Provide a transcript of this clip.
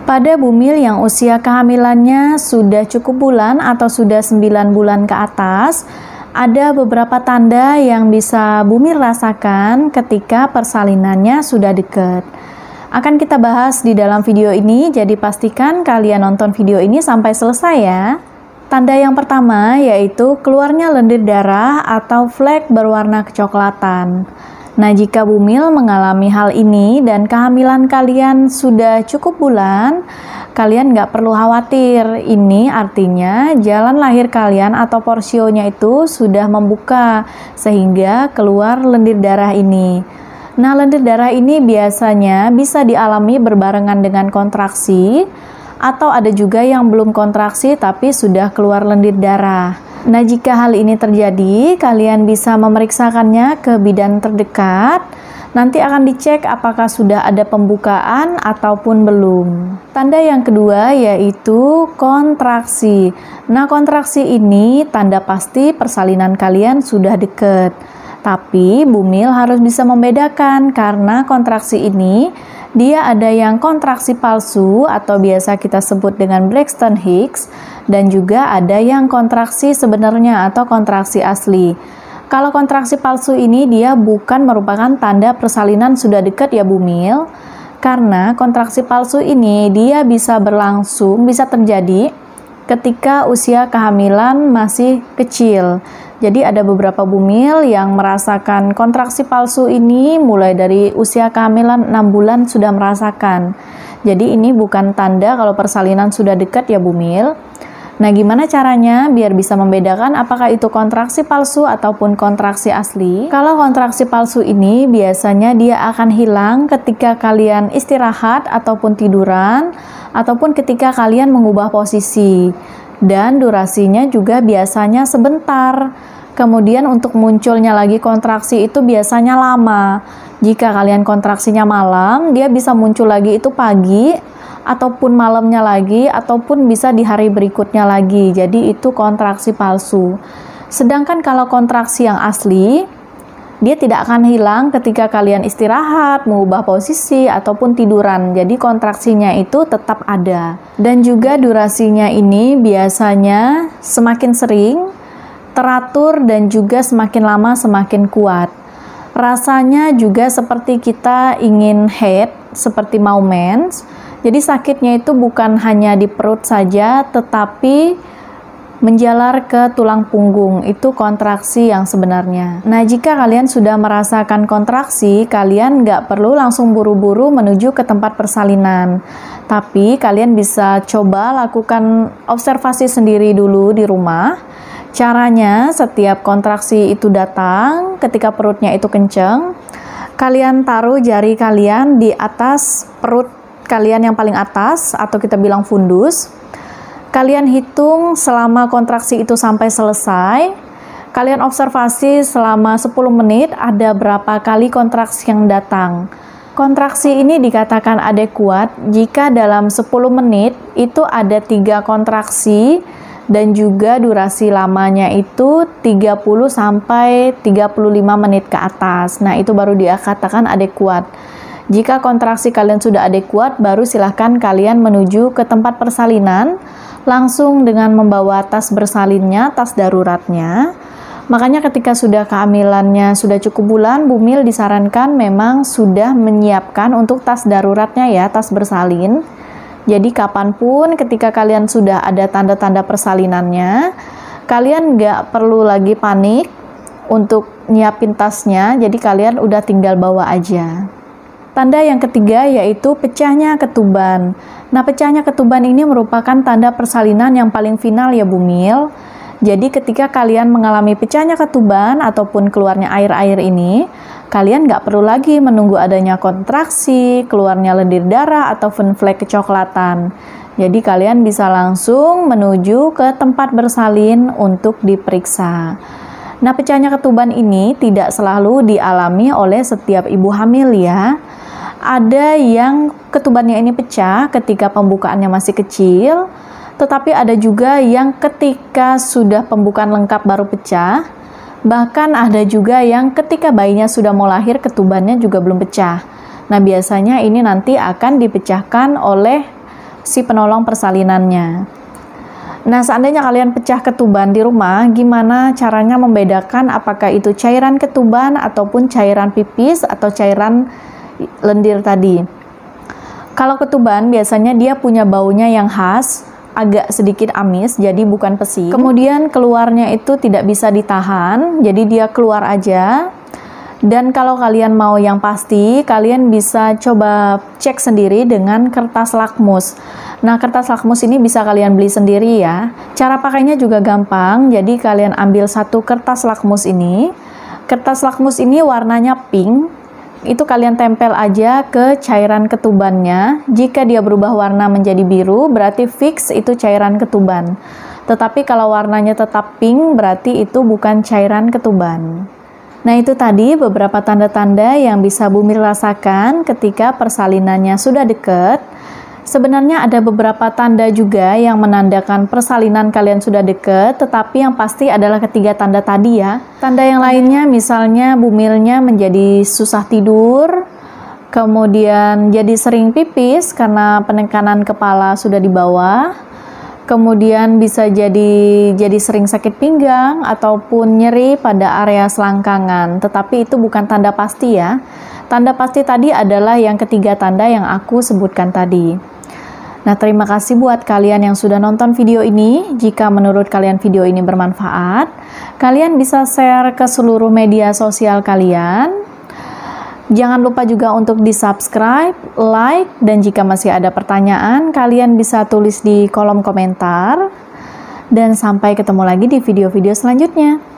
Pada bumil yang usia kehamilannya sudah cukup bulan atau sudah 9 bulan ke atas, ada beberapa tanda yang bisa bumil rasakan ketika persalinannya sudah dekat. Akan kita bahas di dalam video ini, jadi pastikan kalian nonton video ini sampai selesai ya. Tanda yang pertama yaitu keluarnya lendir darah atau flek berwarna kecoklatan. Nah, jika bumil mengalami hal ini dan kehamilan kalian sudah cukup bulan, kalian nggak perlu khawatir. Ini artinya jalan lahir kalian atau porsionya itu sudah membuka sehingga keluar lendir darah ini. Nah, lendir darah ini biasanya bisa dialami berbarengan dengan kontraksi, atau ada juga yang belum kontraksi tapi sudah keluar lendir darah. Nah, jika hal ini terjadi, kalian bisa memeriksakannya ke bidan terdekat. Nanti akan dicek apakah sudah ada pembukaan ataupun belum. Tanda yang kedua yaitu kontraksi. Nah, kontraksi ini tanda pasti persalinan kalian sudah dekat. Tapi bumil harus bisa membedakan karena kontraksi ini dia ada yang kontraksi palsu atau biasa kita sebut dengan Braxton Hicks, dan juga ada yang kontraksi sebenarnya atau kontraksi asli. Kalau kontraksi palsu ini dia bukan merupakan tanda persalinan sudah dekat ya bumil, karena kontraksi palsu ini dia bisa berlangsung, bisa terjadi ketika usia kehamilan masih kecil. Jadi ada beberapa bumil yang merasakan kontraksi palsu ini mulai dari usia kehamilan 6 bulan sudah merasakan. Jadi ini bukan tanda kalau persalinan sudah dekat ya bumil. Nah, gimana caranya biar bisa membedakan apakah itu kontraksi palsu ataupun kontraksi asli? Kalau kontraksi palsu ini biasanya dia akan hilang ketika kalian istirahat ataupun tiduran, ataupun ketika kalian mengubah posisi. Dan durasinya juga biasanya sebentar. Kemudian untuk munculnya lagi kontraksi itu biasanya lama. Jika kalian kontraksinya malam, dia bisa muncul lagi itu pagi, ataupun malamnya lagi, ataupun bisa di hari berikutnya lagi. Jadi itu kontraksi palsu. Sedangkan kalau kontraksi yang asli, dia tidak akan hilang ketika kalian istirahat, mengubah posisi, ataupun tiduran. Jadi kontraksinya itu tetap ada. Dan juga durasinya ini biasanya semakin sering, teratur, dan juga semakin lama semakin kuat. Rasanya juga seperti kita ingin head, seperti mau mens. Jadi sakitnya itu bukan hanya di perut saja, tetapi menjalar ke tulang punggung. Itu kontraksi yang sebenarnya. Nah, jika kalian sudah merasakan kontraksi, kalian nggak perlu langsung buru-buru menuju ke tempat persalinan. Tapi kalian bisa coba lakukan observasi sendiri dulu di rumah. Caranya, setiap kontraksi itu datang, ketika perutnya itu kenceng, kalian taruh jari kalian di atas perut kalian yang paling atas, atau kita bilang fundus. Kalian hitung selama kontraksi itu sampai selesai. Kalian observasi selama 10 menit ada berapa kali kontraksi yang datang. Kontraksi ini dikatakan adekuat jika dalam 10 menit itu ada 3 kontraksi, dan juga durasi lamanya itu 30 sampai 35 menit ke atas. Nah, itu baru dikatakan adekuat. Jika kontraksi kalian sudah adekuat, baru silahkan kalian menuju ke tempat persalinan langsung dengan membawa tas bersalinnya, tas daruratnya. Makanya ketika sudah kehamilannya sudah cukup bulan, bumil disarankan memang sudah menyiapkan untuk tas daruratnya ya, tas bersalin. Jadi kapanpun ketika kalian sudah ada tanda-tanda persalinannya, kalian nggak perlu lagi panik untuk nyiapin tasnya, jadi kalian udah tinggal bawa aja. Tanda yang ketiga yaitu pecahnya ketuban. Nah, pecahnya ketuban ini merupakan tanda persalinan yang paling final ya bumil. Jadi ketika kalian mengalami pecahnya ketuban ataupun keluarnya air-air ini, kalian nggak perlu lagi menunggu adanya kontraksi, keluarnya lendir darah, atau flek kecoklatan. Jadi kalian bisa langsung menuju ke tempat bersalin untuk diperiksa. Nah, pecahnya ketuban ini tidak selalu dialami oleh setiap ibu hamil ya. Ada yang ketubannya ini pecah ketika pembukaannya masih kecil, tetapi ada juga yang ketika sudah pembukaan lengkap baru pecah. Bahkan ada juga yang ketika bayinya sudah mau lahir ketubannya juga belum pecah. Nah, biasanya ini nanti akan dipecahkan oleh si penolong persalinannya. Nah, seandainya kalian pecah ketuban di rumah, gimana caranya membedakan apakah itu cairan ketuban ataupun cairan pipis atau cairan lendir tadi? Kalau ketuban biasanya dia punya baunya yang khas, agak sedikit amis, jadi bukan pesing. Kemudian keluarnya itu tidak bisa ditahan, jadi dia keluar aja. Dan kalau kalian mau yang pasti, kalian bisa coba cek sendiri dengan kertas lakmus. Nah, kertas lakmus ini bisa kalian beli sendiri ya. Cara pakainya juga gampang, jadi kalian ambil satu kertas lakmus ini. Kertas lakmus ini warnanya pink. Itu kalian tempel aja ke cairan ketubannya. Jika dia berubah warna menjadi biru, berarti fix itu cairan ketuban. Tetapi kalau warnanya tetap pink, berarti itu bukan cairan ketuban. Nah, itu tadi beberapa tanda-tanda yang bisa Bumi rasakan ketika persalinannya sudah dekat. Sebenarnya ada beberapa tanda juga yang menandakan persalinan kalian sudah dekat, tetapi yang pasti adalah ketiga tanda tadi ya. Tanda yang lainnya misalnya bumilnya menjadi susah tidur, kemudian jadi sering pipis karena penekanan kepala sudah di bawah, kemudian bisa jadi sering sakit pinggang ataupun nyeri pada area selangkangan, tetapi itu bukan tanda pasti ya. Tanda pasti tadi adalah yang ketiga tanda yang aku sebutkan tadi. Nah, terima kasih buat kalian yang sudah nonton video ini. Jika menurut kalian video ini bermanfaat, kalian bisa share ke seluruh media sosial kalian. Jangan lupa juga untuk di-subscribe, like, dan jika masih ada pertanyaan, kalian bisa tulis di kolom komentar. Dan sampai ketemu lagi di video-video selanjutnya.